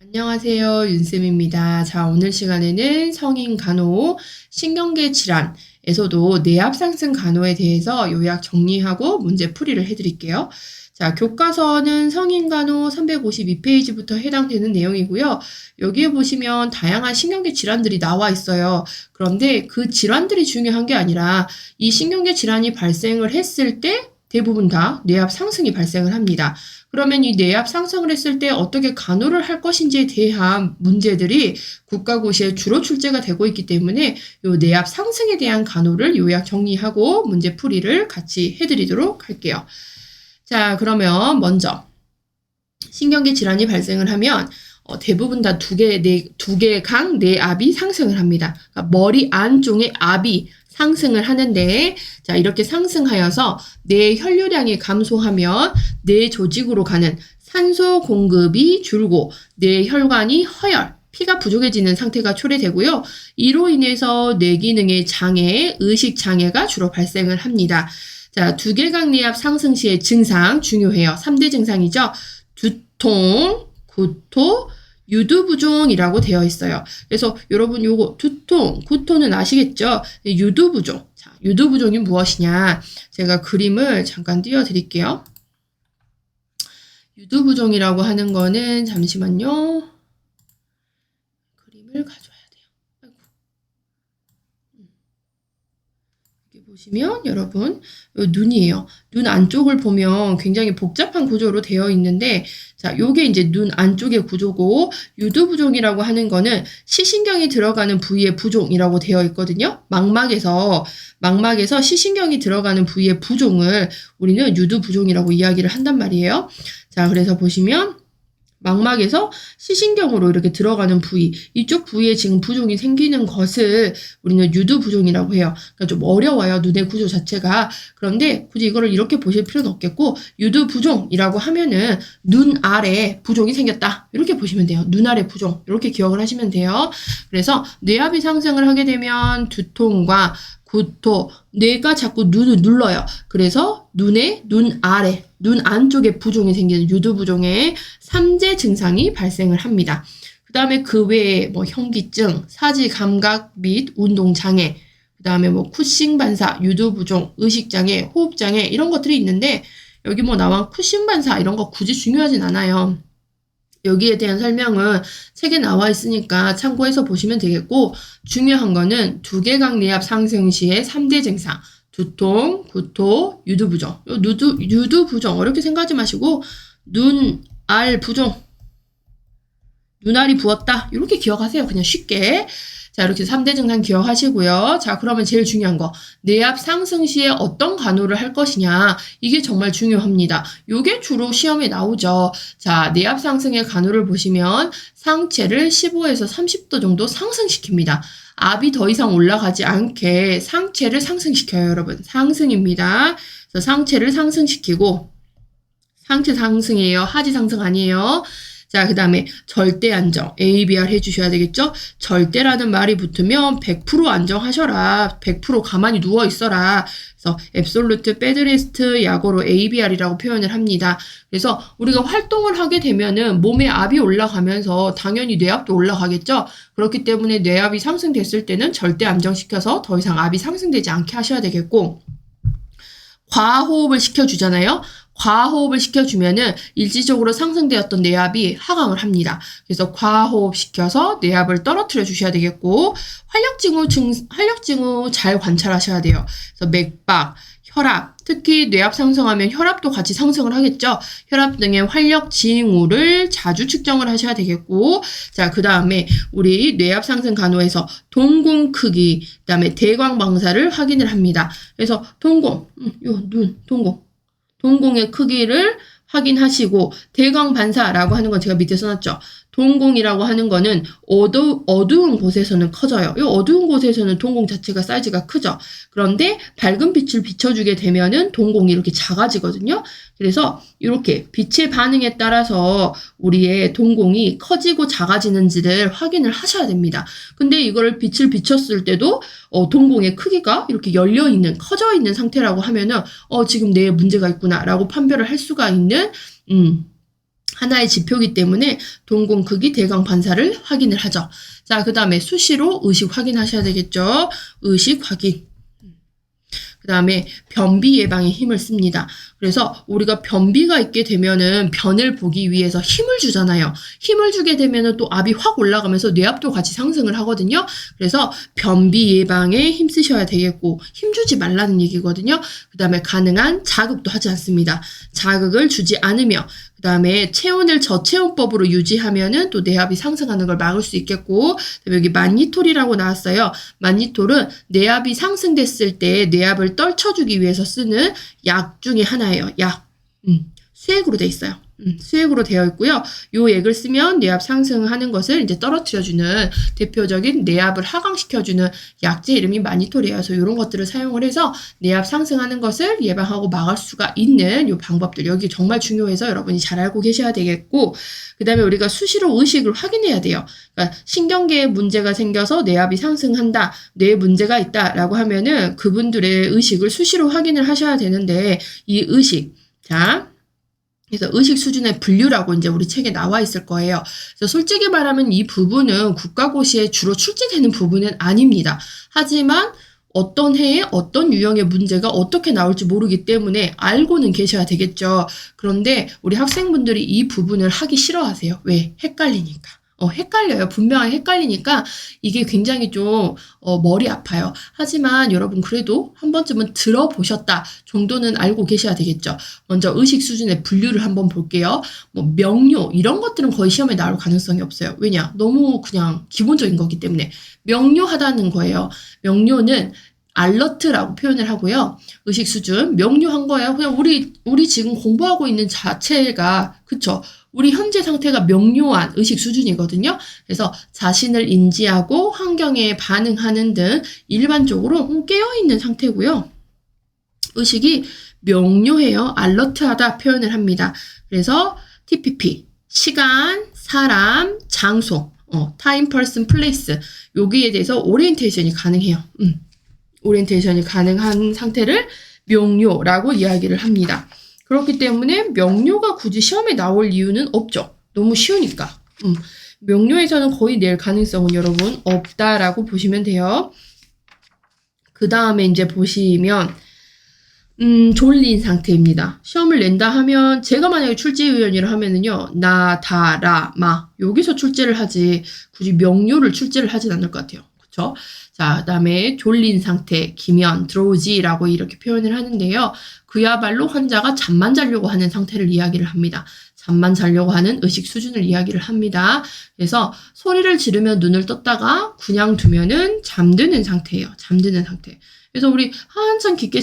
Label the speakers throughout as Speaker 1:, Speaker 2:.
Speaker 1: 안녕하세요. 윤쌤입니다. 자, 오늘 시간에는 성인 간호, 신경계 질환에서도 뇌압 상승 간호에 대해서 요약 정리하고 문제 풀이를 해드릴게요. 자, 교과서는 성인 간호 352페이지부터 해당되는 내용이고요. 여기에 보시면 다양한 신경계 질환들이 나와 있어요. 그런데 그 질환들이 중요한 게 아니라 이 신경계 질환이 발생을 했을 때 대부분 다 뇌압 상승이 발생을 합니다. 그러면 이 뇌압 상승을 했을 때 어떻게 간호를 할 것인지에 대한 문제들이 국가고시에 주로 출제가 되고 있기 때문에 이 뇌압 상승에 대한 간호를 요약 정리하고 문제 풀이를 같이 해드리도록 할게요. 자, 그러면 먼저 신경계 질환이 발생을 하면 대부분 다 두 개의 강 뇌압이 상승을 합니다. 그러니까 머리 안쪽에 압이 상승을 하는데, 자, 이렇게 상승하여서 뇌 혈류량이 감소하면 뇌 조직으로 가는 산소 공급이 줄고 뇌 혈관이 허열, 피가 부족해지는 상태가 초래되고요. 이로 인해서 뇌 기능의 장애, 의식 장애가 주로 발생을 합니다. 자, 두개강 뇌압 상승 시의 증상 중요해요. 3대 증상이죠. 두통, 구토, 유두부종이라고 되어 있어요. 그래서 여러분 요거 두통, 구토는 아시겠죠? 유두부종. 자, 유두부종이 무엇이냐? 제가 그림을 잠깐 띄워드릴게요. 유두부종이라고 하는 거는 잠시만요. 그림을 가져와야 돼요. 아이고. 여기 보시면 여러분 눈이에요. 눈 안쪽을 보면 굉장히 복잡한 구조로 되어 있는데, 자, 요게 이제 눈 안쪽의 구조고, 유두부종이라고 하는 거는 시신경이 들어가는 부위의 부종이라고 되어 있거든요. 망막에서 시신경이 들어가는 부위의 부종을 우리는 유두부종이라고 이야기를 한단 말이에요. 자, 그래서 보시면 망막에서 시신경으로 이렇게 들어가는 부위, 이쪽 부위에 지금 부종이 생기는 것을 우리는 유두부종이라고 해요. 그러니까 좀 어려워요, 눈의 구조 자체가. 그런데 굳이 이거를 이렇게 보실 필요는 없겠고, 유두부종이라고 하면은 눈 아래 부종이 생겼다, 이렇게 보시면 돼요. 눈 아래 부종, 이렇게 기억을 하시면 돼요. 그래서 뇌압이 상승을 하게 되면 두통과 구토, 뇌가 자꾸 눈을 눌러요. 그래서 눈 아래, 눈 안쪽에 부종이 생기는 유두부종의 3대 증상이 발생을 합니다. 그 다음에 그 외에 뭐 현기증, 사지 감각 및 운동장애, 그 다음에 뭐 쿠싱 반사, 유두부종, 의식장애, 호흡장애 이런 것들이 있는데, 여기 뭐 나와 쿠싱 반사 이런 거 굳이 중요하진 않아요. 여기에 대한 설명은 책에 나와 있으니까 참고해서 보시면 되겠고, 중요한 거는 두개강 뇌압 상승 시의 3대 증상, 두통, 구토, 유두부종. 유두부종 어렵게 생각하지 마시고 눈알 부종, 눈알이 부었다, 이렇게 기억하세요. 그냥 쉽게. 자, 이렇게 3대 증상 기억하시고요. 자, 그러면 제일 중요한 거, 뇌압 상승 시에 어떤 간호를 할 것이냐, 이게 정말 중요합니다. 요게 주로 시험에 나오죠. 자, 뇌압 상승의 간호를 보시면 상체를 15에서 30도 정도 상승시킵니다. 압이 더 이상 올라가지 않게 상체를 상승시켜요, 여러분. 상승입니다. 그래서 상체를 상승시키고, 상체 상승이에요. 하지 상승 아니에요. 자, 그 다음에 절대 안정, ABR 해주셔야 되겠죠? 절대라는 말이 붙으면 100% 안정하셔라, 100% 가만히 누워있어라. 그래서 absolute bed rest, 약어로 ABR이라고 표현을 합니다. 그래서 우리가 활동을 하게 되면은 몸에 압이 올라가면서 당연히 뇌압도 올라가겠죠? 그렇기 때문에 뇌압이 상승됐을 때는 절대 안정시켜서 더 이상 압이 상승되지 않게 하셔야 되겠고, 과호흡을 시켜주잖아요. 과호흡을 시켜주면은 일시적으로 상승되었던 뇌압이 하강을 합니다. 그래서 과호흡 시켜서 뇌압을 떨어뜨려 주셔야 되겠고, 활력징후 잘 관찰하셔야 돼요. 그래서 맥박, 혈압, 특히 뇌압 상승하면 혈압도 같이 상승을 하겠죠. 혈압 등의 활력 징후를 자주 측정을 하셔야 되겠고, 자, 그 다음에 우리 뇌압 상승 간호에서 동공 크기, 그 다음에 대광 방사를 확인을 합니다. 그래서 동공, 동공의 크기를 확인하시고, 대광 반사라고 하는 건 제가 밑에 써놨죠. 동공이라고 하는 거는 어두운 곳에서는 커져요. 이 어두운 곳에서는 동공 자체가 사이즈가 크죠. 그런데 밝은 빛을 비춰주게 되면은 동공이 이렇게 작아지거든요. 그래서 이렇게 빛의 반응에 따라서 우리의 동공이 커지고 작아지는지를 확인을 하셔야 됩니다. 근데 이거를 빛을 비췄을 때도 동공의 크기가 이렇게 열려있는, 커져있는 상태라고 하면은 지금 뇌에 문제가 있구나 라고 판별을 할 수가 있는 하나의 지표이기 때문에 동공 크기 대강 반사를 확인을 하죠. 자, 그 다음에 수시로 의식 확인하셔야 되겠죠. 의식 확인. 그 다음에 변비 예방에 힘을 씁니다. 그래서 우리가 변비가 있게 되면은 변을 보기 위해서 힘을 주잖아요. 힘을 주게 되면은 또 압이 확 올라가면서 뇌압도 같이 상승을 하거든요. 그래서 변비 예방에 힘 쓰셔야 되겠고, 힘 주지 말라는 얘기거든요. 그 다음에 가능한 자극도 하지 않습니다. 자극을 주지 않으며, 그 다음에 체온을 저체온법으로 유지하면은 또 뇌압이 상승하는 걸 막을 수 있겠고, 여기 만니톨이라고 나왔어요. 만니톨은 뇌압이 상승됐을 때 뇌압을 떨쳐주기 위해서 쓰는 약 중에 하나예요. 약. 수액으로 돼 있어요. 수액으로 되어 있고요. 요 액을 쓰면 뇌압 상승하는 것을 이제 떨어뜨려주는 대표적인 뇌압을 하강시켜주는 약제 이름이 마니톨이에요. 그래서 이런 것들을 사용을 해서 뇌압 상승하는 것을 예방하고 막을 수가 있는 요 방법들. 여기 정말 중요해서 여러분이 잘 알고 계셔야 되겠고, 그 다음에 우리가 수시로 의식을 확인해야 돼요. 그러니까 신경계에 문제가 생겨서 뇌압이 상승한다, 뇌에 문제가 있다라고 하면은 그분들의 의식을 수시로 확인을 하셔야 되는데, 이 의식, 자, 그래서 의식 수준의 분류라고 이제 우리 책에 나와 있을 거예요. 그래서 솔직히 말하면 이 부분은 국가고시에 주로 출제되는 부분은 아닙니다. 하지만 어떤 해에 어떤 유형의 문제가 어떻게 나올지 모르기 때문에 알고는 계셔야 되겠죠. 그런데 우리 학생분들이 이 부분을 하기 싫어하세요. 왜? 헷갈리니까. 헷갈려요. 분명히 헷갈리니까 이게 굉장히 좀 머리 아파요. 하지만 여러분 그래도 한 번쯤은 들어보셨다 정도는 알고 계셔야 되겠죠. 먼저 의식 수준의 분류를 한번 볼게요. 뭐 명료 이런 것들은 거의 시험에 나올 가능성이 없어요. 왜냐? 너무 그냥 기본적인 거기 때문에. 명료하다는 거예요. 명료는 알러트라고 표현을 하고요. 의식 수준 명료한 거예요. 그냥 우리 지금 공부하고 있는 자체가, 그쵸? 우리 현재 상태가 명료한 의식 수준이거든요. 그래서 자신을 인지하고 환경에 반응하는 등 일반적으로 깨어있는 상태고요. 의식이 명료해요. 알러트하다 표현을 합니다. 그래서 TPP, 시간, 사람, 장소, time, person, place 여기에 대해서 오리엔테이션이 가능해요. 오리엔테이션이 가능한 상태를 명료라고 이야기를 합니다. 그렇기 때문에 명료가 굳이 시험에 나올 이유는 없죠. 너무 쉬우니까. 명료에서는 거의 낼 가능성은 여러분 없다라고 보시면 돼요. 그 다음에 이제 보시면 졸린 상태입니다. 시험을 낸다 하면 제가 만약에 출제위원이라 하면은요. 나, 다, 라, 마 여기서 출제를 하지 굳이 명료를 출제를 하진 않을 것 같아요. 그쵸? 자, 그 다음에 졸린 상태, 기면, 드로우지라고 이렇게 표현을 하는데요. 그야말로 환자가 잠만 자려고 하는 상태를 이야기를 합니다. 잠만 자려고 하는 의식 수준을 이야기를 합니다. 그래서 소리를 지르며 눈을 떴다가 그냥 두면은 잠드는 상태예요. 잠드는 상태. 그래서 우리 한참 깊게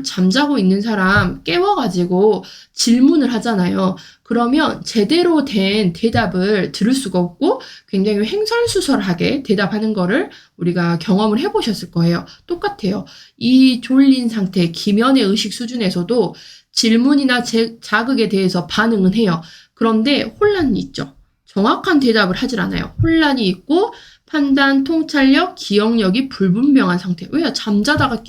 Speaker 1: 잠자고 있는 사람 깨워가지고 질문을 하잖아요. 그러면 제대로 된 대답을 들을 수가 없고 굉장히 횡설수설하게 대답하는 거를 우리가 경험을 해보셨을 거예요. 똑같아요. 이 졸린 상태, 기면의 의식 수준에서도 질문이나 자극에 대해서 반응은 해요. 그런데 혼란이 있죠. 정확한 대답을 하질 않아요. 혼란이 있고 판단, 통찰력, 기억력이 불분명한 상태. 왜요? 잠자다가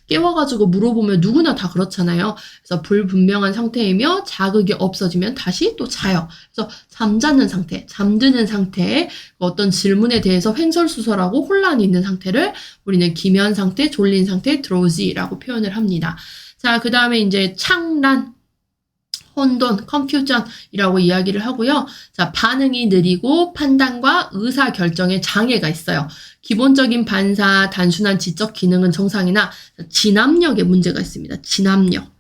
Speaker 1: 깨워가지고 물어보면 누구나 다 그렇잖아요. 그래서 불분명한 상태이며 자극이 없어지면 다시 또 자요. 그래서 잠자는 상태, 잠드는 상태, 어떤 질문에 대해서 횡설수설하고 혼란이 있는 상태를 우리는 기면 상태, 졸린 상태, 드로우지라고 표현을 합니다. 자, 그 다음에 이제 창란, 혼돈, 컨퓨전이라고 이야기를 하고요. 자, 반응이 느리고 판단과 의사결정에 장애가 있어요. 기본적인 반사, 단순한 지적 기능은 정상이나 진압력에 문제가 있습니다. 진압력.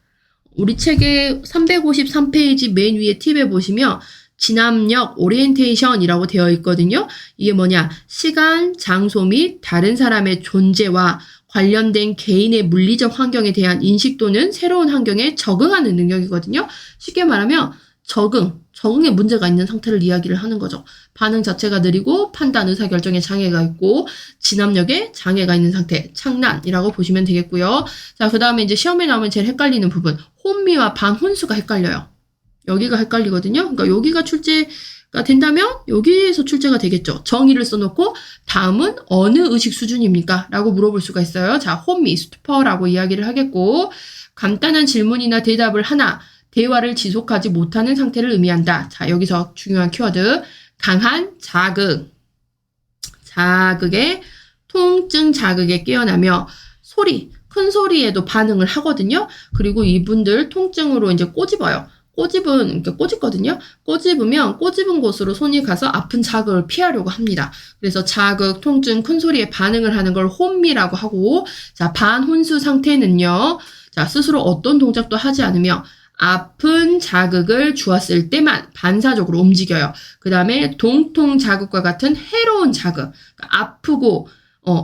Speaker 1: 우리 책의 353페이지 맨 위에 팁에 보시면 진압력, 오리엔테이션이라고 되어 있거든요. 이게 뭐냐? 시간, 장소 및 다른 사람의 존재와 관련된 개인의 물리적 환경에 대한 인식 또는 새로운 환경에 적응하는 능력이거든요. 쉽게 말하면 적응에 문제가 있는 상태를 이야기를 하는 거죠. 반응 자체가 느리고 판단, 의사결정에 장애가 있고 진압력에 장애가 있는 상태, 창란이라고 보시면 되겠고요. 자, 그 다음에 이제 시험에 나오면 제일 헷갈리는 부분, 혼미와 반혼수가 헷갈려요. 여기가 헷갈리거든요. 그러니까 여기가 출제가 된다면 여기에서 출제가 되겠죠. 정의를 써놓고 다음은 어느 의식 수준입니까? 라고 물어볼 수가 있어요. 자, 혼미, 스투퍼라고 이야기를 하겠고 간단한 질문이나 대답을 하나 대화를 지속하지 못하는 상태를 의미한다. 자, 여기서 중요한 키워드. 강한 자극. 자극에 통증 자극에 깨어나며 큰 소리에도 반응을 하거든요. 그리고 이분들 통증으로 이제 꼬집어요. 이렇게 꼬집거든요. 꼬집으면 꼬집은 곳으로 손이 가서 아픈 자극을 피하려고 합니다. 그래서 자극, 통증, 큰 소리에 반응을 하는 걸 혼미라고 하고, 자, 반혼수 상태는요. 자, 스스로 어떤 동작도 하지 않으며 아픈 자극을 주었을 때만 반사적으로 움직여요. 그 다음에 동통 자극과 같은 해로운 자극, 그러니까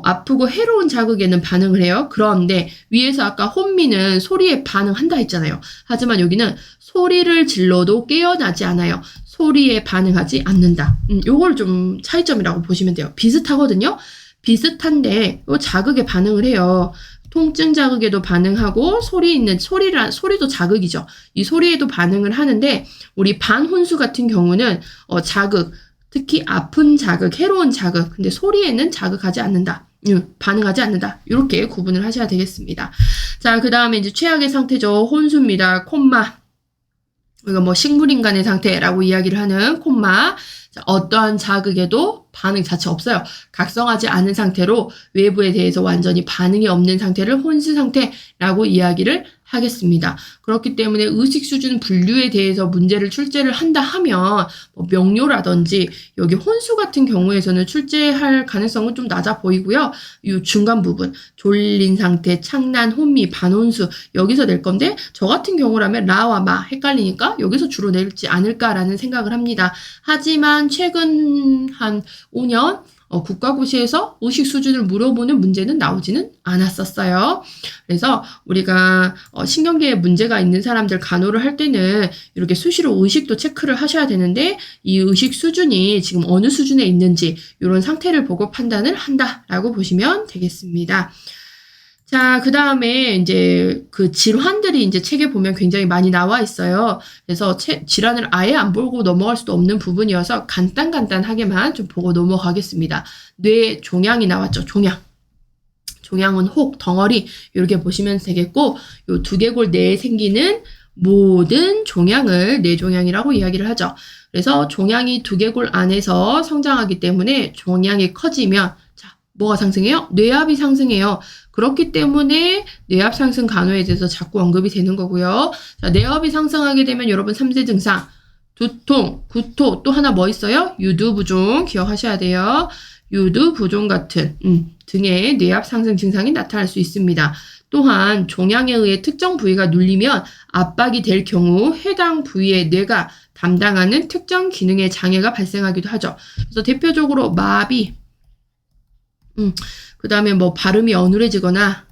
Speaker 1: 아프고 해로운 자극에는 반응을 해요. 그런데 위에서 아까 혼미는 소리에 반응한다 했잖아요. 하지만 여기는 소리를 질러도 깨어나지 않아요. 소리에 반응하지 않는다. 요걸 좀 차이점이라고 보시면 돼요. 비슷하거든요. 비슷한데 요 자극에 반응을 해요. 통증 자극에도 반응하고 소리도 자극이죠. 이 소리에도 반응을 하는데 우리 반혼수 같은 경우는 자극, 특히 아픈 자극, 해로운 자극, 근데 소리에는 자극하지 않는다. 반응하지 않는다. 이렇게 구분을 하셔야 되겠습니다. 자, 그 다음에 이제 최악의 상태죠. 혼수입니다. 콤마. 이거 뭐 식물인간의 상태라고 이야기를 하는 콤마. 자, 어떠한 자극에도 반응 자체 없어요. 각성하지 않은 상태로 외부에 대해서 완전히 반응이 없는 상태를 혼수 상태라고 이야기를 하겠습니다. 그렇기 때문에 의식 수준 분류에 대해서 문제를 출제를 한다 하면 뭐 명료라든지 여기 혼수 같은 경우에서는 출제할 가능성은 좀 낮아 보이고요. 이 중간 부분 졸린 상태, 창난, 혼미, 반혼수 여기서 낼 건데 저 같은 경우라면 라와 마 헷갈리니까 여기서 주로 낼지 않을까라는 생각을 합니다. 하지만 최근 한 5년 국가고시에서 의식 수준을 물어보는 문제는 나오지는 않았었어요. 그래서 우리가 신경계에 문제가 있는 사람들 간호를 할 때는 이렇게 수시로 의식도 체크를 하셔야 되는데 이 의식 수준이 지금 어느 수준에 있는지 이런 상태를 보고 판단을 한다라고 보시면 되겠습니다. 자, 그 다음에 이제 그 질환들이 이제 책에 보면 굉장히 많이 나와 있어요. 그래서 질환을 아예 안 보고 넘어갈 수도 없는 부분이어서 간단하게만 좀 보고 넘어가겠습니다. 뇌 종양이 나왔죠. 종양은 혹, 덩어리 이렇게 보시면 되겠고 요 두개골 내에 생기는 모든 종양을 뇌종양이라고 이야기를 하죠. 그래서 종양이 두개골 안에서 성장하기 때문에 종양이 커지면 자, 뭐가 상승해요? 뇌압이 상승해요. 그렇기 때문에 뇌압 상승 간호에 대해서 자꾸 언급이 되는 거고요. 자, 뇌압이 상승하게 되면 여러분 3대 증상, 두통, 구토, 또 하나 뭐 있어요? 유두부종 기억하셔야 돼요. 유두부종 같은 등의 뇌압 상승 증상이 나타날 수 있습니다. 또한 종양에 의해 특정 부위가 눌리면 압박이 될 경우 해당 부위의 뇌가 담당하는 특정 기능의 장애가 발생하기도 하죠. 그래서 대표적으로 마비, 그 다음에 뭐 발음이 어눌해지거나,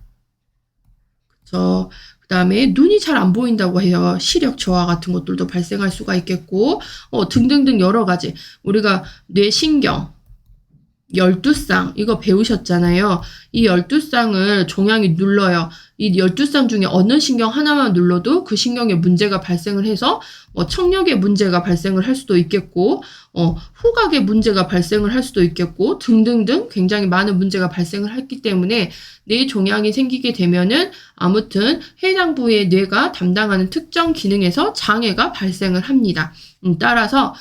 Speaker 1: 그 다음에 눈이 잘 안 보인다고 해요. 시력 저하 같은 것들도 발생할 수가 있겠고, 등등등 여러 가지. 우리가 뇌신경, 12쌍, 이거 배우셨잖아요. 이 12쌍을 종양이 눌러요. 이 12쌍 중에 어느 신경 하나만 눌러도 그 신경에 문제가 발생을 해서 청력에 문제가 발생을 할 수도 있겠고 후각에 문제가 발생을 할 수도 있겠고 등등등 굉장히 많은 문제가 발생을 했기 때문에 뇌 종양이 생기게 되면은 아무튼 해당 부위의 뇌가 담당하는 특정 기능에서 장애가 발생을 합니다. 따라서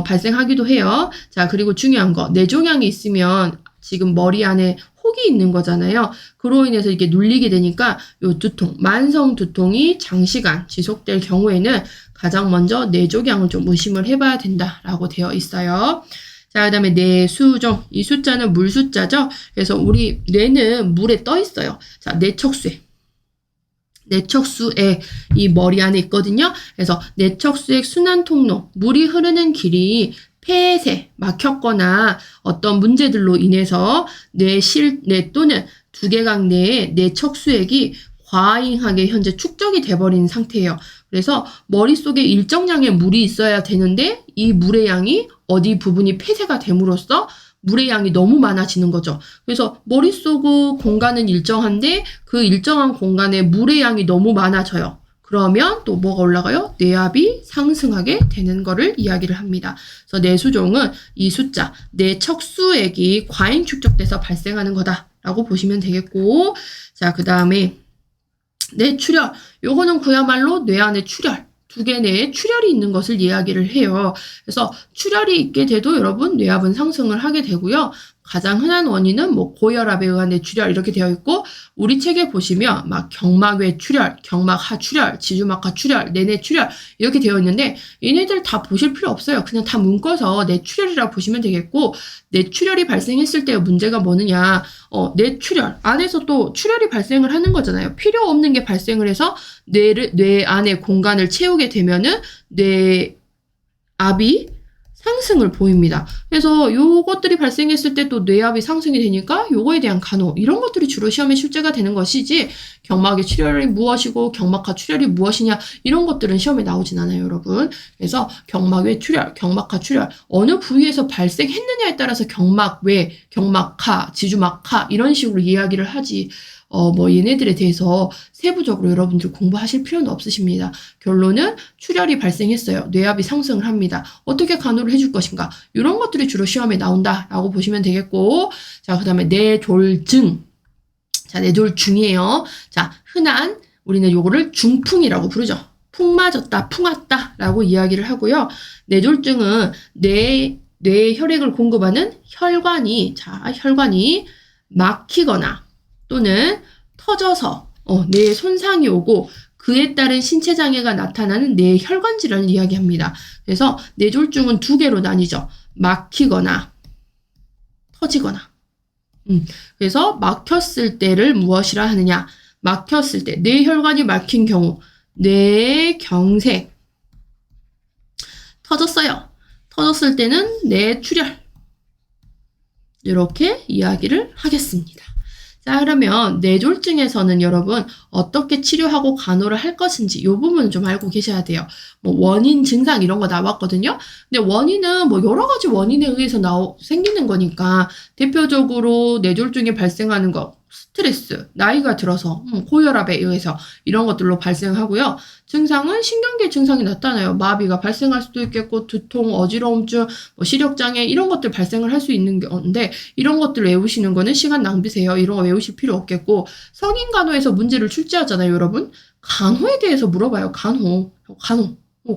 Speaker 1: 발생하기도 해요. 자, 그리고 중요한 거, 뇌종양이 있으면 지금 머리 안에 혹이 있는 거잖아요. 그로 인해서 이게 눌리게 되니까 요 두통, 만성 두통이 장시간 지속될 경우에는 가장 먼저 뇌종양을 좀 의심을 해봐야 된다라고 되어 있어요. 자, 그 다음에 뇌수종, 이 숫자는 물 숫자죠. 그래서 우리 뇌는 물에 떠 있어요. 자, 뇌척수액. 뇌척수액 이 머리 안에 있거든요. 그래서 뇌척수액 순환 통로, 물이 흐르는 길이 폐에 막혔거나 어떤 문제들로 인해서 뇌 또는 두개강 내에 뇌척수액이 과잉하게 현재 축적이 돼버린 상태예요. 그래서 머릿속에 일정량의 물이 있어야 되는데 이 물의 양이 어디 부분이 폐쇄가 됨으로써 물의 양이 너무 많아지는 거죠. 그래서 머릿속 공간은 일정한데 그 일정한 공간에 물의 양이 너무 많아져요. 그러면 또 뭐가 올라가요? 뇌압이 상승하게 되는 거를 이야기를 합니다. 그래서 뇌수종은 이 숫자, 뇌척수액이 과잉 축적돼서 발생하는 거다라고 보시면 되겠고, 자, 그 다음에 뇌출혈. 요거는 그야말로 뇌 안의 출혈. 두 개 내에 출혈이 있는 것을 이야기를 해요. 그래서 출혈이 있게 돼도 여러분 뇌압은 상승을 하게 되고요. 가장 흔한 원인은 뭐 고혈압에 의한 뇌출혈 이렇게 되어 있고 우리 책에 보시면 막 경막외 출혈, 경막하 출혈, 지주막하 출혈, 내내 출혈 이렇게 되어 있는데 얘네들 다 보실 필요 없어요. 그냥 다 묶어서 뇌출혈이라고 보시면 되겠고 뇌출혈이 발생했을 때 문제가 뭐느냐 뇌출혈 안에서 또 출혈이 발생을 하는 거잖아요. 필요 없는 게 발생을 해서 뇌 안에 공간을 채우게 되면은 뇌압이 상승을 보입니다. 그래서 요것들이 발생했을 때 또 뇌압이 상승이 되니까 요거에 대한 간호 이런 것들이 주로 시험에 출제가 되는 것이지 경막의 출혈이 무엇이고 경막하 출혈이 무엇이냐 이런 것들은 시험에 나오진 않아요, 여러분. 그래서 경막외 출혈, 경막하 출혈 어느 부위에서 발생했느냐에 따라서 경막외, 경막하, 지주막하 이런 식으로 이야기를 하지 뭐 얘네들에 대해서 세부적으로 여러분들 공부하실 필요는 없으십니다. 결론은 출혈이 발생했어요. 뇌압이 상승을 합니다. 어떻게 간호를 해줄 것인가? 이런 것들이 주로 시험에 나온다라고 보시면 되겠고 자, 그 다음에 뇌졸중. 자, 뇌졸중이에요. 자, 흔한 우리는 요거를 중풍이라고 부르죠. 풍 맞았다, 풍 왔다 라고 이야기를 하고요. 뇌졸중은 뇌 혈액을 공급하는 혈관이 막히거나 또는 터져서 뇌에 손상이 오고 그에 따른 신체 장애가 나타나는 뇌혈관 질환을 이야기합니다. 그래서 뇌졸중은 두 개로 나뉘죠. 막히거나 터지거나. 그래서 막혔을 때를 무엇이라 하느냐? 막혔을 때 뇌혈관이 막힌 경우 뇌경색. 터졌어요. 터졌을 때는 뇌출혈. 이렇게 이야기를 하겠습니다. 자, 그러면 뇌졸중에서는 여러분 어떻게 치료하고 간호를 할 것인지 이 부분은 좀 알고 계셔야 돼요. 뭐 원인, 증상 이런 거 나왔거든요. 근데 원인은 뭐 여러 가지 원인에 의해서 생기는 거니까 대표적으로 뇌졸중이 발생하는 거 스트레스, 나이가 들어서 고혈압에 의해서 이런 것들로 발생하고요. 증상은 신경계 증상이 나타나요. 마비가 발생할 수도 있겠고 두통, 어지러움증, 뭐 시력장애 이런 것들 발생을 할 수 있는 건데 이런 것들 외우시는 거는 시간 낭비세요. 이런 거 외우실 필요 없겠고 성인 간호에서 문제를 출제하잖아요, 여러분. 간호에 대해서 물어봐요.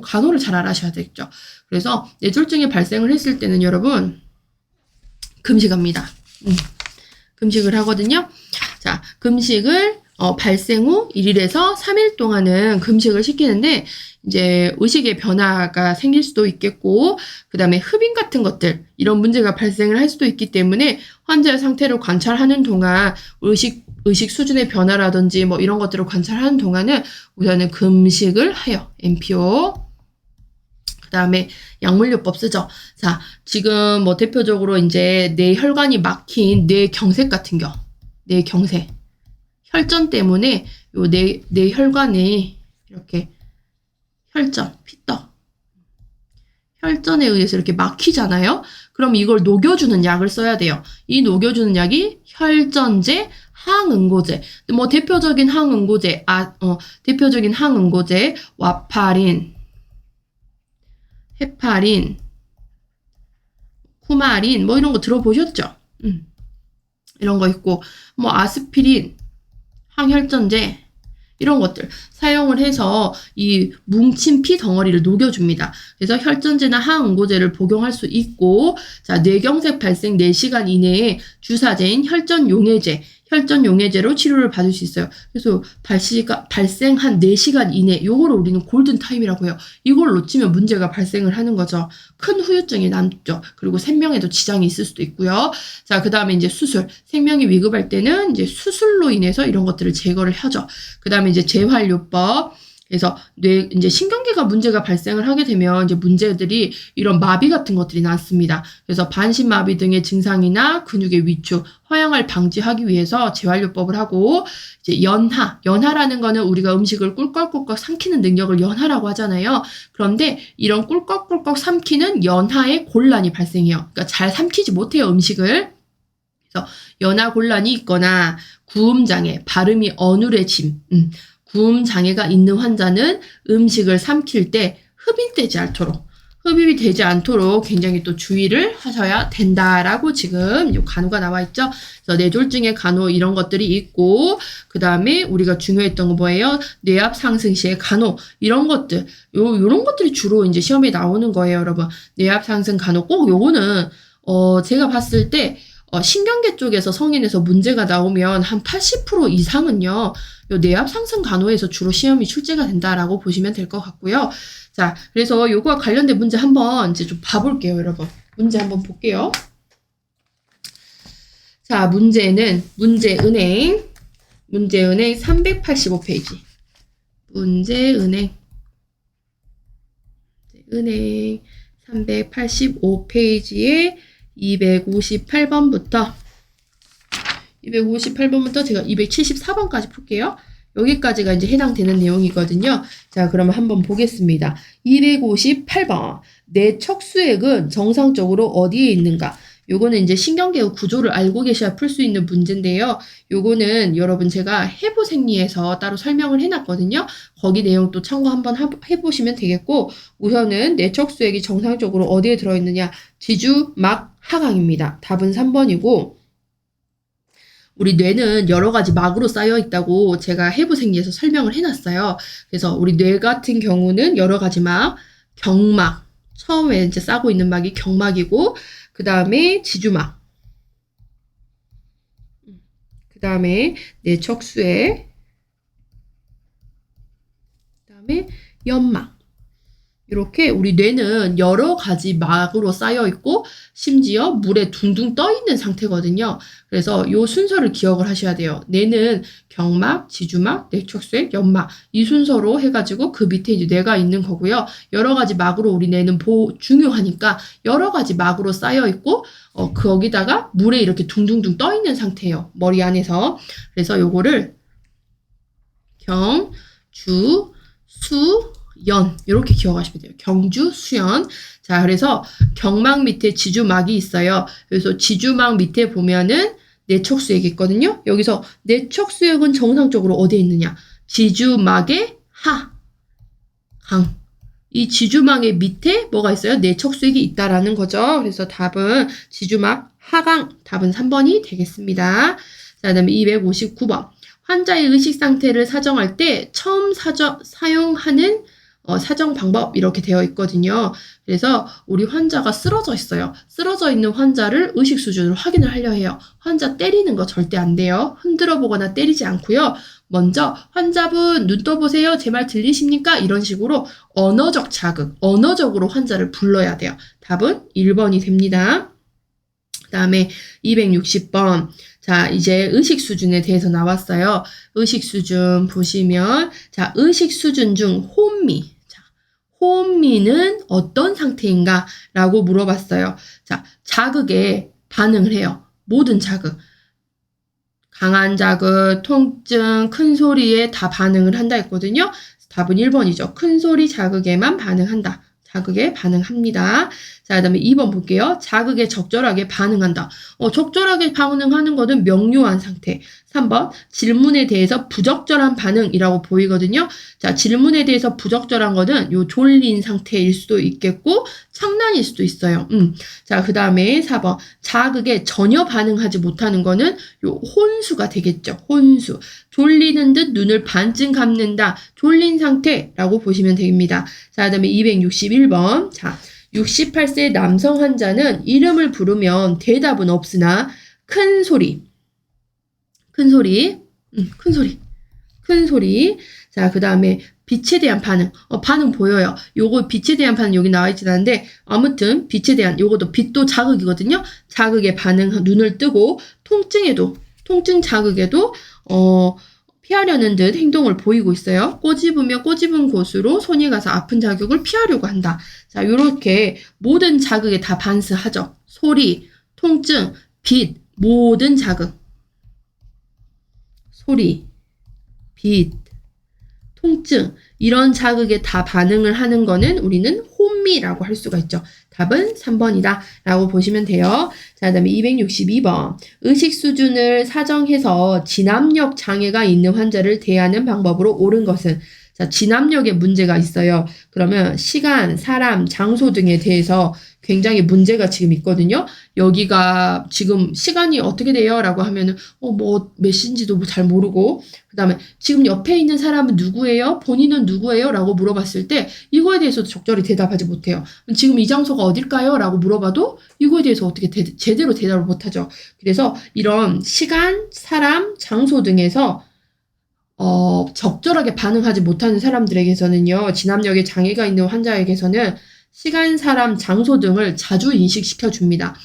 Speaker 1: 간호를 잘 알아셔야 되겠죠. 그래서 뇌졸중이 발생을 했을 때는 여러분 금식합니다. 금식을 하거든요. 자, 금식을 발생 후 1일에서 3일 동안은 금식을 시키는데 이제 의식의 변화가 생길 수도 있겠고 그 다음에 흡인 같은 것들 이런 문제가 발생을 할 수도 있기 때문에 환자의 상태를 관찰하는 동안 의식 수준의 변화라든지 뭐 이런 것들을 관찰하는 동안은 우선은 금식을 해요. MPO. 그 다음에 약물요법 쓰죠. 자, 지금 뭐 대표적으로 이제 뇌혈관이 막힌 뇌경색 같은 뇌경색. 혈전 때문에 요 뇌혈관이 이렇게 피떡. 혈전에 의해서 이렇게 막히잖아요. 그럼 이걸 녹여주는 약을 써야 돼요. 이 녹여주는 약이 혈전제, 항응고제. 뭐 대표적인 항응고제, 와파린, 헤파린, 쿠마린 뭐 이런 거 들어보셨죠? 이런 거 있고 뭐 아스피린, 항혈전제 이런 것들 사용을 해서 이 뭉친 피 덩어리를 녹여줍니다. 그래서 혈전제나 항응고제를 복용할 수 있고 자, 뇌경색 발생 4시간 이내에 주사제인 혈전용해제로 치료를 받을 수 있어요. 그래서 발생한 4시간 이내 요거를 우리는 골든타임이라고 해요. 이걸 놓치면 문제가 발생을 하는 거죠. 큰 후유증이 남죠. 그리고 생명에도 지장이 있을 수도 있고요. 자, 그 다음에 이제 수술. 생명이 위급할 때는 이제 수술로 인해서 이런 것들을 제거를 하죠. 그 다음에 이제 재활요법. 그래서 이제 신경계가 문제가 발생을 하게 되면 이제 문제들이 이런 마비 같은 것들이 났습니다. 그래서 반신마비 등의 증상이나 근육의 위축, 허양을 방지하기 위해서 재활요법을 하고 이제 연하라는 거는 우리가 음식을 꿀꺽꿀꺽 삼키는 능력을 연하라고 하잖아요. 그런데 이런 꿀꺽꿀꺽 삼키는 연하의 곤란이 발생해요. 그러니까 잘 삼키지 못해요, 음식을. 그래서 연하 곤란이 있거나 구음장애, 발음이 어눌해짐, 구음 장애가 있는 환자는 음식을 삼킬 때 흡인되지 않도록 흡입이 되지 않도록 굉장히 또 주의를 하셔야 된다라고 지금 요 간호가 나와 있죠. 그래서 뇌졸중의 간호 이런 것들이 있고, 그 다음에 우리가 중요했던 거 뭐예요? 뇌압 상승 시의 간호 이런 것들, 요런 것들이 주로 이제 시험에 나오는 거예요, 여러분. 뇌압 상승 간호 꼭 요거는 제가 봤을 때 신경계 쪽에서 성인에서 문제가 나오면 한 80% 이상은요, 요 뇌압 상승 간호에서 주로 시험이 출제가 된다라고 보시면 될 것 같고요. 자, 그래서 요거와 관련된 문제 한번 이제 좀 봐볼게요, 여러분. 문제 한번 볼게요. 자, 문제은행 385페이지. 문제은행 385페이지에 258번부터 제가 274번까지 풀게요. 여기까지가 이제 해당되는 내용이거든요. 자, 그러면 한번 보겠습니다. 258번. 내 척수액은 정상적으로 어디에 있는가? 요거는 이제 신경계의 구조를 알고 계셔야 풀 수 있는 문제인데요. 요거는 여러분 제가 해부생리에서 따로 설명을 해놨거든요. 거기 내용 또 참고 한번 해보시면 되겠고, 우선은 내 척수액이 정상적으로 어디에 들어있느냐? 지주, 막, 하강입니다. 답은 3번이고, 우리 뇌는 여러 가지 막으로 쌓여 있다고 제가 해부생리에서 설명을 해놨어요. 그래서 우리 뇌 같은 경우는 여러 가지 막, 경막, 처음에 이제 싸고 있는 막이 경막이고, 그 다음에 지주막, 그 다음에 뇌 척수에, 그 다음에 연막. 이렇게 우리 뇌는 여러 가지 막으로 쌓여 있고 심지어 물에 둥둥 떠 있는 상태거든요. 그래서 이 순서를 기억을 하셔야 돼요. 뇌는 경막, 지주막, 뇌척수액, 연막 이 순서로 해가지고 그 밑에 이제 뇌가 있는 거고요. 여러 가지 막으로 우리 뇌는 중요하니까 여러 가지 막으로 쌓여 있고 거기다가 물에 이렇게 둥둥둥 떠 있는 상태예요. 머리 안에서. 그래서 요거를 경, 주, 수, 연 이렇게 기억하시면 돼요. 경주, 수연. 자, 그래서 경막 밑에 지주막이 있어요. 그래서 지주막 밑에 보면은 내척수액이 있거든요. 여기서 내척수액은 정상적으로 어디에 있느냐? 지주막의 하, 강. 이 지주막의 밑에 뭐가 있어요? 내척수액이 있다라는 거죠. 그래서 답은 지주막 하강. 답은 3번이 되겠습니다. 자, 그다음에 259번. 환자의 의식 상태를 사정할 때 처음 사용하는 사정 방법 이렇게 되어 있거든요. 그래서 우리 환자가 쓰러져 있어요. 쓰러져 있는 환자를 의식 수준을 확인을 하려 해요. 환자 때리는 거 절대 안 돼요. 흔들어 보거나 때리지 않고요. 먼저 환자분 눈 떠보세요. 제 말 들리십니까? 이런 식으로 언어적 자극, 언어적으로 환자를 불러야 돼요. 답은 1번이 됩니다. 그 다음에 260번. 자, 이제 의식 수준에 대해서 나왔어요. 의식 수준 보시면, 자, 의식 수준 중 혼미. 자, 혼미는 어떤 상태인가? 라고 물어봤어요. 자, 자극에 반응을 해요. 모든 자극. 강한 자극, 통증, 큰 소리에 다 반응을 한다 했거든요. 답은 1번이죠. 큰 소리 자극에만 반응한다. 자극에 반응합니다. 자, 그 다음에 2번 볼게요. 자극에 적절하게 반응한다. 적절하게 반응하는 것은 명료한 상태. 3번, 질문에 대해서 부적절한 반응이라고 보이거든요. 자, 질문에 대해서 부적절한 것은 요 졸린 상태일 수도 있겠고, 창란일 수도 있어요. 자, 그 다음에 4번, 자극에 전혀 반응하지 못하는 거는 요 혼수가 되겠죠. 혼수. 졸리는 듯 눈을 반쯤 감는다. 졸린 상태라고 보시면 됩니다. 자, 그 다음에 261번. 자, 68세 남성 환자는 이름을 부르면 대답은 없으나 큰 소리. 자, 그 다음에 빛에 대한 반응. 반응 보여요. 요거 빛에 대한 반응 여기 나와 있진 않은데, 아무튼 빛에 대한, 요것도 빛도 자극이거든요. 자극에 반응, 눈을 뜨고, 통증 자극에도, 피하려는 듯 행동을 보이고 있어요. 꼬집으며 꼬집은 곳으로 손이 가서 아픈 자극을 피하려고 한다. 자, 요렇게 모든 자극에 다 반스하죠. 소리, 통증, 빛, 모든 자극. 소리, 빛, 통증 이런 자극에 다 반응을 하는 거는 우리는 혼미라고 할 수가 있죠. 답은 3번이다 라고 보시면 돼요. 자, 그 다음에 262번. 의식 수준을 사정해서 진압력 장애가 있는 환자를 대하는 방법으로 옳은 것은, 자, 자, 진압력에 문제가 있어요. 그러면 시간, 사람, 장소 등에 대해서 굉장히 문제가 지금 있거든요. 여기가 지금 시간이 어떻게 돼요? 라고 하면은, 몇 시인지도 잘 모르고, 그 다음에 지금 옆에 있는 사람은 누구예요? 본인은 누구예요? 라고 물어봤을 때 이거에 대해서도 적절히 대답하지 못해요. 지금 이 장소가 어딜까요? 라고 물어봐도 이거에 대해서 어떻게 제대로 대답을 못하죠. 그래서 이런 시간, 사람, 장소 등에서 적절하게 반응하지 못하는 사람들에게서는요, 진압력에 장애가 있는 환자에게서는 시간, 사람, 장소 등을 자주 인식시켜 줍니다.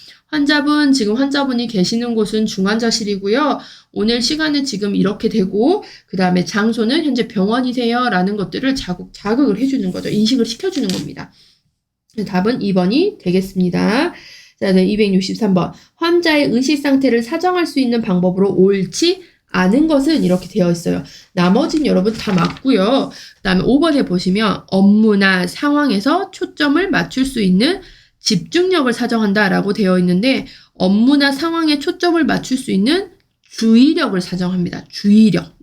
Speaker 1: 지금 환자분이 계시는 곳은 중환자실이고요. 오늘 시간은 지금 이렇게 되고, 그 다음에 장소는 현재 병원이세요. 라는 것들을 자극을 해주는 거죠. 인식을 시켜주는 겁니다. 답은 2번이 되겠습니다. 자, 263번. 환자의 의식 상태를 사정할 수 있는 방법으로 옳지 않은 것은 이렇게 되어 있어요. 나머지는 여러분 다 맞고요. 그 다음에 5번에 보시면 업무나 상황에서 초점을 맞출 수 있는 집중력을 사정한다라고 되어 있는데 업무나 상황에 초점을 맞출 수 있는 주의력을 사정합니다. 주의력.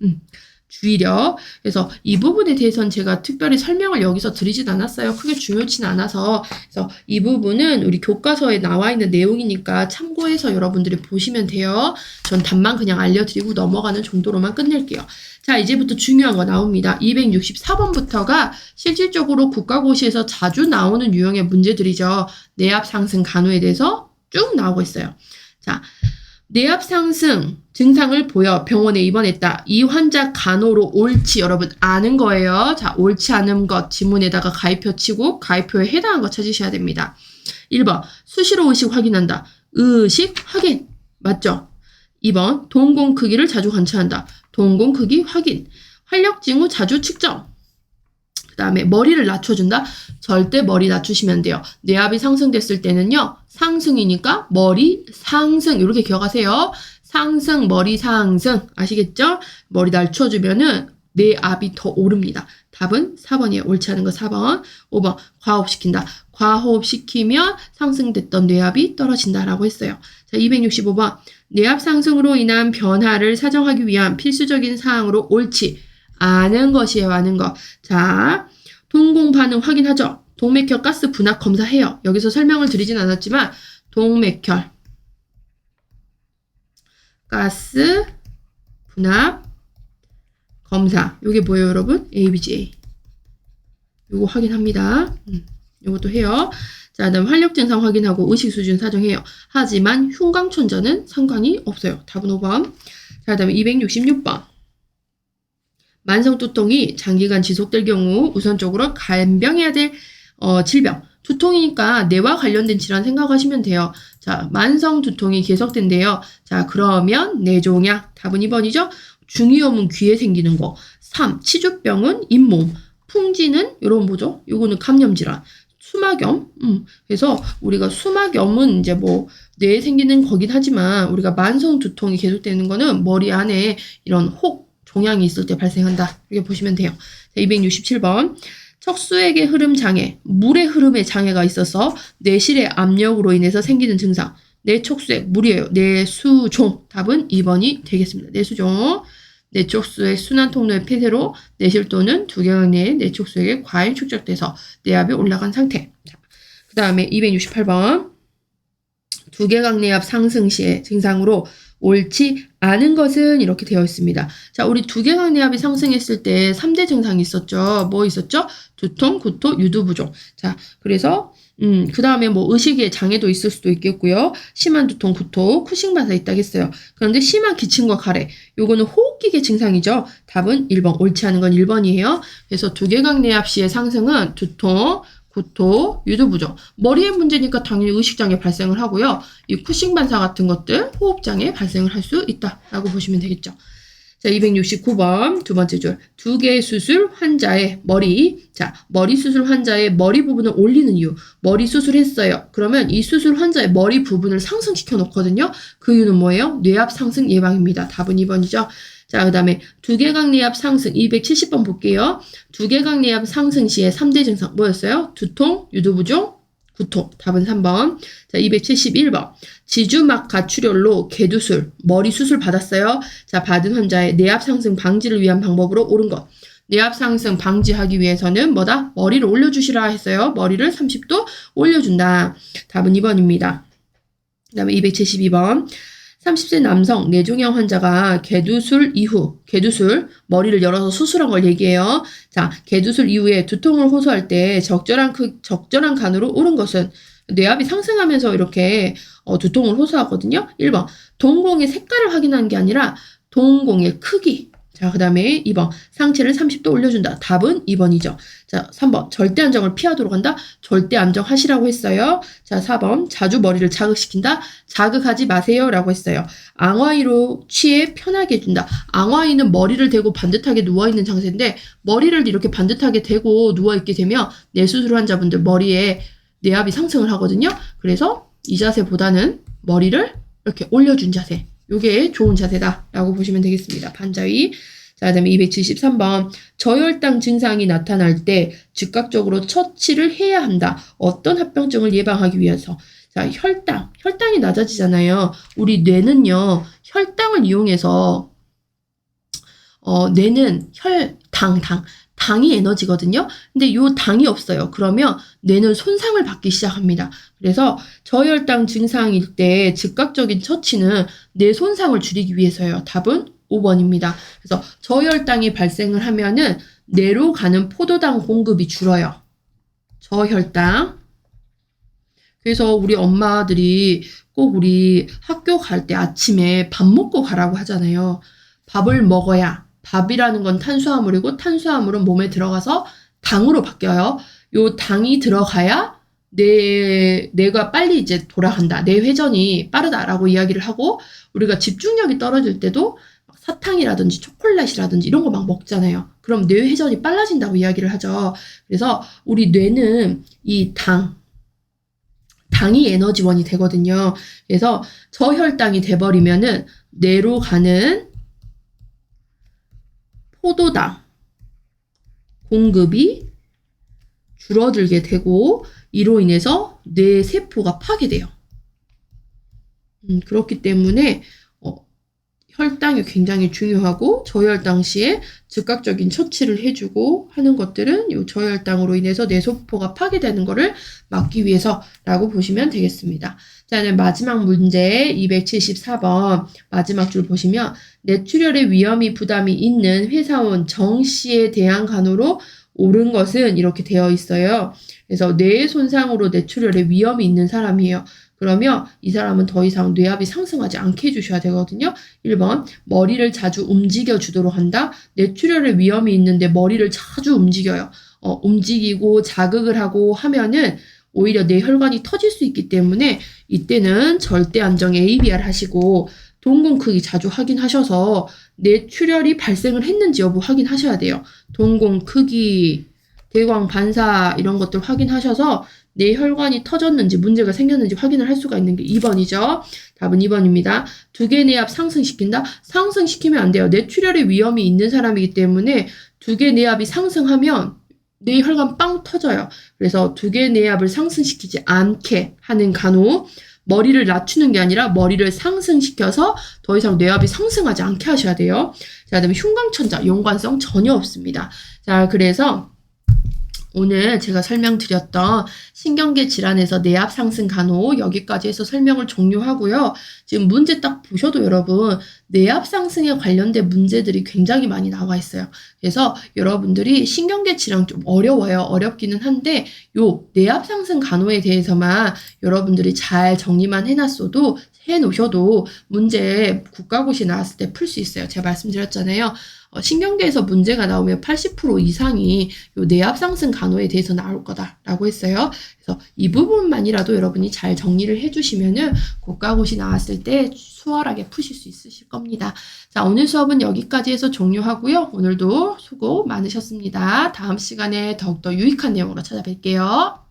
Speaker 1: 그래서 이 부분에 대해서는 제가 특별히 설명을 여기서 드리진 않았어요. 크게 중요치는 않아서. 그래서 이 부분은 우리 교과서에 나와 있는 내용이니까 참고해서 여러분들이 보시면 돼요. 전 답만 그냥 알려드리고 넘어가는 정도로만 끝낼게요. 자, 이제부터 중요한 거 나옵니다. 264번부터가 실질적으로 국가고시에서 자주 나오는 유형의 문제들이죠. 뇌압 상승 간호에 대해서 쭉 나오고 있어요. 자, 뇌압 상승 증상을 보여 병원에 입원했다. 이 환자 간호로 옳지 여러분 아는 거예요. 자, 옳지 않은 것 지문에다가 가입표 치고 가입표에 해당한 거 찾으셔야 됩니다. 1번 수시로 의식 확인한다. 의식 확인 맞죠? 2번 동공 크기를 자주 관찰한다. 동공 크기 확인. 활력 징후 자주 측정. 그 다음에 머리를 낮춰준다. 절대 머리 낮추시면 돼요. 뇌압이 상승됐을 때는요. 상승이니까 머리 상승 이렇게 기억하세요. 상승 머리 상승 아시겠죠? 머리 낮춰주면은 뇌압이 더 오릅니다. 답은 4번이에요. 옳지 않은 거 4번. 5번 과호흡시킨다. 과호흡시키면 상승됐던 뇌압이 떨어진다라고 했어요. 자, 265번 뇌압 상승으로 인한 변화를 사정하기 위한 필수적인 사항으로 옳지 않은 것이에요. 아는 거. 자, 동공 반응 확인하죠. 동맥혈 가스 분압 검사해요. 여기서 설명을 드리진 않았지만 동맥혈 가스 분압 검사. 요게 뭐예요, 여러분? ABGA. 요거 확인합니다. 요것도 해요. 자, 그다음 활력 증상 확인하고 의식 수준 사정해요. 하지만 흉광천자는 상관이 없어요. 답은 5번. 자, 그다음에 266번. 만성 두통이 장기간 지속될 경우 우선적으로 간병해야 될 질병. 두통이니까 뇌와 관련된 질환 생각하시면 돼요. 자, 만성 두통이 계속된대요. 자, 그러면 뇌종양. 답은 2번이죠. 중이염은 귀에 생기는 거. 3. 치주병은 잇몸. 풍지는 요런 뭐죠? 요거는 감염질환. 수막염. 그래서 우리가 수막염은 이제 뭐 뇌에 생기는 거긴 하지만 우리가 만성 두통이 계속되는 거는 머리 안에 이런 혹 종양이 있을 때 발생한다. 이렇게 보시면 돼요. 자, 267번. 척수액의 흐름 장애, 물의 흐름에 장애가 있어서 뇌실의 압력으로 인해서 생기는 증상. 뇌척수액, 물이에요. 뇌수종. 답은 2번이 되겠습니다. 뇌수종. 뇌척수액 순환 통로의 폐쇄로 뇌실 또는 두개강 내의 뇌척수액에 과잉 축적돼서 뇌압이 올라간 상태. 그 다음에 268번. 두개강 뇌압 상승 시의 증상으로 옳지 않은 것은 이렇게 되어 있습니다. 자, 우리 두개강 뇌압이 상승했을 때 3대 증상이 있었죠. 뭐 있었죠? 두통, 구토, 유두부종. 자, 그래서 그 다음에 뭐 의식의 장애도 있을 수도 있겠고요. 심한 두통, 구토, 쿠싱 반사 있다고 했어요. 그런데 심한 기침과 가래. 요거는 호흡기계 증상이죠. 답은 1번. 옳지 않은 건 1번이에요. 그래서 두개강 뇌압 시의 상승은 두통, 구토, 유두부종. 머리의 문제니까 당연히 의식장애 발생을 하고요. 이 쿠싱 반사 같은 것들 호흡장애 발생을 할 수 있다라고 보시면 되겠죠. 자, 269번 두 번째 줄. 두 개의 수술 환자의 머리. 자, 머리 수술 환자의 머리 부분을 올리는 이유. 머리 수술했어요. 그러면 이 수술 환자의 머리 부분을 상승시켜 놓거든요. 그 이유는 뭐예요? 뇌압 상승 예방입니다. 답은 2번이죠. 자, 그 다음에 두개강 뇌압 상승 270번 볼게요. 두개강 뇌압 상승 시의 3대 증상 뭐였어요? 두통, 유두부종, 구토. 답은 3번. 자, 271번. 지주막 가출혈로 개두술, 머리 수술 받았어요. 자, 받은 환자의 뇌압 상승 방지를 위한 방법으로 옳은 것. 뇌압 상승 방지하기 위해서는 뭐다? 머리를 올려주시라 했어요. 머리를 30도 올려준다. 답은 2번입니다. 그 다음에 272번. 30세 남성 뇌종양 환자가 개두술 이후, 개두술, 머리를 열어서 수술한 걸 얘기해요. 자, 개두술 이후에 두통을 호소할 때 적절한 간으로 옳은 것은 뇌압이 상승하면서 이렇게 두통을 호소하거든요. 1번, 동공의 색깔을 확인하는 게 아니라 동공의 크기. 자, 그 다음에 2번, 상체를 30도 올려준다. 답은 2번이죠. 자, 3번, 절대 안정을 피하도록 한다. 절대 안정하시라고 했어요. 자, 4번, 자주 머리를 자극시킨다. 자극하지 마세요. 라고 했어요. 앙화이로 취해 편하게 해준다. 앙화이는 머리를 대고 반듯하게 누워있는 장세인데, 머리를 이렇게 반듯하게 대고 누워있게 되면 뇌수술 환자분들 머리에 뇌압이 상승을 하거든요. 그래서 이 자세보다는 머리를 이렇게 올려준 자세. 요게 좋은 자세다라고 보시면 되겠습니다. 반자위. 자, 그 다음에 273번. 저혈당 증상이 나타날 때 즉각적으로 처치를 해야 한다. 어떤 합병증을 예방하기 위해서. 자, 혈당이 낮아지잖아요. 우리 뇌는요, 혈당을 이용해서, 뇌는 당이 에너지거든요. 근데 요 당이 없어요. 그러면 뇌는 손상을 받기 시작합니다. 그래서 저혈당 증상일 때 즉각적인 처치는 뇌 손상을 줄이기 위해서예요. 답은 5번입니다. 그래서 저혈당이 발생을 하면은 뇌로 가는 포도당 공급이 줄어요. 저혈당. 그래서 우리 엄마들이 꼭 우리 학교 갈 때 아침에 밥 먹고 가라고 하잖아요. 밥을 먹어야, 밥이라는 건 탄수화물이고 탄수화물은 몸에 들어가서 당으로 바뀌어요. 요 당이 들어가야 뇌가 빨리 이제 돌아간다. 뇌 회전이 빠르다라고 이야기를 하고, 우리가 집중력이 떨어질 때도 사탕이라든지 초콜릿이라든지 이런 거 막 먹잖아요. 그럼 뇌 회전이 빨라진다고 이야기를 하죠. 그래서 우리 뇌는 이 당이 에너지원이 되거든요. 그래서 저혈당이 돼버리면은 뇌로 가는 포도당 공급이 줄어들게 되고, 이로 인해서 뇌 세포가 파괴돼요. 그렇기 때문에 혈당이 굉장히 중요하고, 저혈당 시에 즉각적인 처치를 해주고 하는 것들은 이 저혈당으로 인해서 뇌세포가 파괴되는 것을 막기 위해서라고 보시면 되겠습니다. 자, 이제 마지막 문제 274번 마지막 줄 보시면, 뇌출혈의 위험이 부담이 있는 회사원 정 씨에 대한 간호로 옳은 것은 이렇게 되어 있어요. 그래서 뇌 손상으로 뇌출혈의 위험이 있는 사람이에요. 그러면 이 사람은 더 이상 뇌압이 상승하지 않게 해주셔야 되거든요. 1번, 머리를 자주 움직여 주도록 한다. 뇌출혈의 위험이 있는데 머리를 자주 움직여요. 움직이고 자극을 하고 하면은 오히려 뇌혈관이 터질 수 있기 때문에 이때는 절대 안정 ABR 하시고, 동공 크기 자주 확인하셔서 뇌출혈이 발생을 했는지 여부 확인하셔야 돼요. 동공 크기, 대광 반사 이런 것들 확인하셔서 뇌혈관이 터졌는지 문제가 생겼는지 확인을 할 수가 있는 게 2번이죠. 답은 2번입니다. 두개 뇌압 상승시킨다? 상승시키면 안 돼요. 뇌출혈의 위험이 있는 사람이기 때문에 두개 뇌압이 상승하면 뇌혈관 빵 터져요. 그래서 두개 뇌압을 상승시키지 않게 하는 간호. 머리를 낮추는 게 아니라 머리를 상승시켜서 더 이상 뇌압이 상승하지 않게 하셔야 돼요. 자, 그다음에 흉광천자, 연관성 전혀 없습니다. 자, 그래서 오늘 제가 설명드렸던 신경계 질환에서 뇌압 상승 간호 여기까지 해서 설명을 종료하고요. 지금 문제 딱 보셔도 여러분 뇌압 상승에 관련된 문제들이 굉장히 많이 나와 있어요. 그래서 여러분들이 신경계 질환 좀 어려워요. 어렵기는 한데 요 뇌압 상승 간호에 대해서만 여러분들이 잘 정리만 해놓으셔도 문제 국가고시 나왔을 때 풀 수 있어요. 제가 말씀드렸잖아요. 신경계에서 문제가 나오면 80% 이상이 요 뇌압 상승 간호에 대해서 나올 거다라고 했어요. 그래서 이 부분만이라도 여러분이 잘 정리를 해주시면은 국가고시 나왔을 때 수월하게 푸실 수 있으실 겁니다. 자, 오늘 수업은 여기까지 해서 종료하고요. 오늘도 수고 많으셨습니다. 다음 시간에 더욱더 유익한 내용으로 찾아뵐게요.